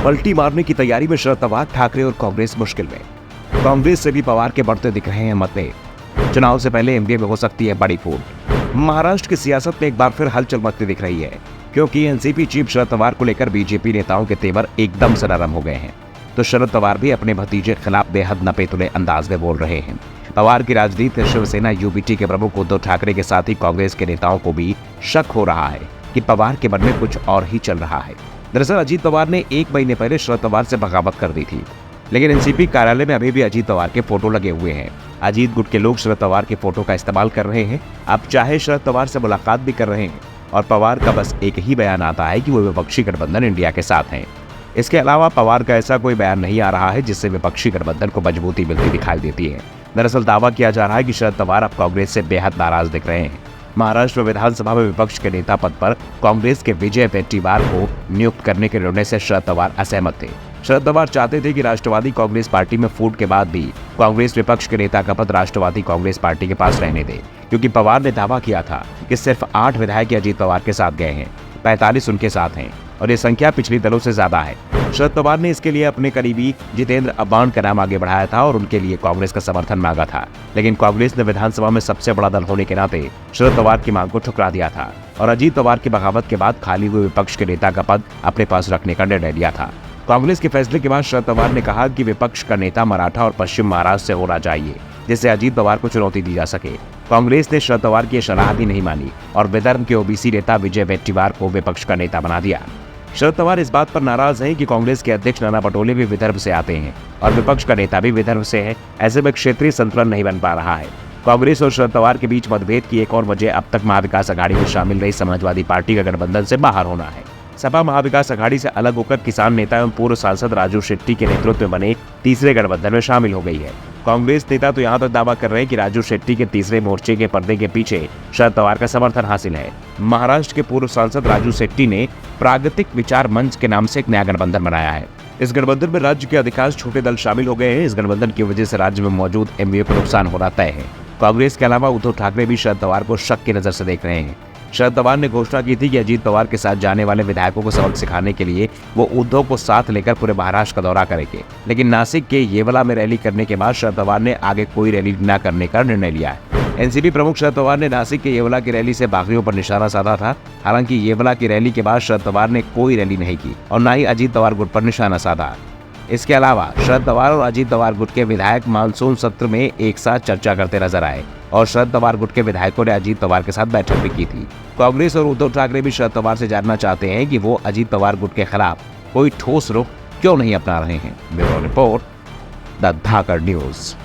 पलटी मारने की तैयारी में शरद पवार, ठाकरे और कांग्रेस मुश्किल में। कांग्रेस से भी पवार के बढ़ते दिख रहे हैं मतभेद। चुनाव से पहले एमडीए में हो सकती है बड़ी फूट। महाराष्ट्र की सियासत में एक बार फिर हलचल मचती दिख रही है, क्योंकि एनसीपी चीफ शरद पवार को लेकर बीजेपी नेताओं के तेवर एकदम से नरम हो गए हैं। तो शरद पवार भी अपने भतीजे के खिलाफ बेहद नपे तुले अंदाज में बोल रहे हैं। पवार की राजनीति में शिवसेना यूबीटी के प्रमुख उद्धव ठाकरे के साथ ही कांग्रेस के नेताओं को भी शक हो रहा है कि पवार के मन में कुछ और ही चल रहा है। दरअसल अजीत पवार ने 1 महीने पहले शरद पवार से बगावत कर दी थी, लेकिन एनसीपी कार्यालय में अभी भी अजीत पवार के फोटो लगे हुए हैं। अजीत गुट के लोग शरद पवार के फोटो का इस्तेमाल कर रहे हैं। अब चाहे शरद पवार से मुलाकात भी कर रहे हैं और पवार का बस एक ही बयान आता है कि वो विपक्षी गठबंधन इंडिया के साथ हैं। इसके अलावा पवार का ऐसा कोई बयान नहीं आ रहा है जिससे विपक्षी गठबंधन को मजबूती मिलती दिखाई देती है। दरअसल दावा किया जा रहा है कि शरद पवार अब कांग्रेस से बेहद नाराज दिख रहे हैं। महाराष्ट्र विधानसभा में विपक्ष के नेता पद पर कांग्रेस के विजय वेट्टीवार को नियुक्त करने के निर्णय से शरद पवार असहमत थे। शरद पवार चाहते थे कि राष्ट्रवादी कांग्रेस पार्टी में फूट के बाद भी कांग्रेस विपक्ष के नेता का पद राष्ट्रवादी कांग्रेस पार्टी के पास रहने दे, क्योंकि पवार ने दावा किया था कि सिर्फ 8 विधायक अजीत पवार के साथ गए हैं, 45 उनके साथ हैं और ये संख्या पिछली दलों से ज्यादा है। शरद पवार ने इसके लिए अपने करीबी जितेंद्र अबान का नाम आगे बढ़ाया था और उनके लिए कांग्रेस का समर्थन मांगा था, लेकिन कांग्रेस ने विधानसभा में सबसे बड़ा दल होने के नाते शरद पवार की मांग को ठुकरा दिया था और अजीत पवार की बगावत के बाद खाली हुए विपक्ष के नेता का पद अपने पास रखने का निर्णय लिया था। कांग्रेस के फैसले के बाद शरद पवार ने कहा कि विपक्ष का नेता मराठा और पश्चिम महाराष्ट्र से होना चाहिए, जिससे अजीत पवार को चुनौती दी जा सके। कांग्रेस ने शरद पवार की सलाह भी नहीं मानी और विदर्भ के ओबीसी नेता विजय वेट्टीवार को विपक्ष का नेता बना दिया। शरद पवार इस बात पर नाराज हैं कि कांग्रेस के अध्यक्ष नाना पटोले भी विदर्भ से आते हैं और विपक्ष का नेता भी विदर्भ से है। ऐसे में क्षेत्रीय संतुलन नहीं बन पा रहा है। कांग्रेस और शरद पवार के बीच मतभेद की एक और वजह अब तक महाविकास अघाड़ी में शामिल रही समाजवादी पार्टी का गठबंधन से बाहर होना है। सपा महाविकास अघाड़ी से अलग होकर किसान नेता एवं पूर्व सांसद राजू शेट्टी के नेतृत्व में बने तीसरे गठबंधन में शामिल हो गई है। कांग्रेस नेता तो यहाँ तक दावा कर रहे हैं कि राजू शेट्टी के तीसरे मोर्चे के पर्दे के पीछे शरद पवार का समर्थन हासिल है। महाराष्ट्र के पूर्व सांसद राजू शेट्टी ने प्रागतिक विचार मंच के नाम से एक नया गठबंधन बनाया है। इस गठबंधन में राज्य के अधिकांश छोटे दल शामिल हो गए हैं। इस गठबंधन की वजह से राज्य में मौजूद एमवीए को नुकसान होना तय है। कांग्रेस के अलावा उद्धव ठाकरे भी शरद पवार को शक की नजर से देख रहे हैं। शरद पवार ने घोषणा की थी कि अजीत पवार के साथ जाने वाले विधायकों को सबक सिखाने के लिए वो उद्धव को साथ लेकर पूरे महाराष्ट्र का दौरा करेंगे, लेकिन नासिक के येवला में रैली करने के बाद शरद पवार ने आगे कोई रैली न करने का निर्णय लिया है। एनसीपी प्रमुख शरद पवार ने नासिक के येवला की रैली से बागियों पर निशाना साधा था। हालांकि येवला की रैली के बाद शरद पवार ने कोई रैली नहीं की और न ही अजीत पवार गुट पर निशाना साधा। इसके अलावा शरद पवार और अजीत पवार गुट के विधायक मानसून सत्र में एक साथ चर्चा करते नजर आए और शरद पवार गुट के विधायकों ने अजीत पवार के साथ बैठक भी की थी। कांग्रेस और उद्धव ठाकरे भी शरद पवार से जानना चाहते हैं कि वो अजीत पवार गुट के खिलाफ कोई ठोस रुख क्यों नहीं अपना रहे हैं। Bureau report, the Dhakad news.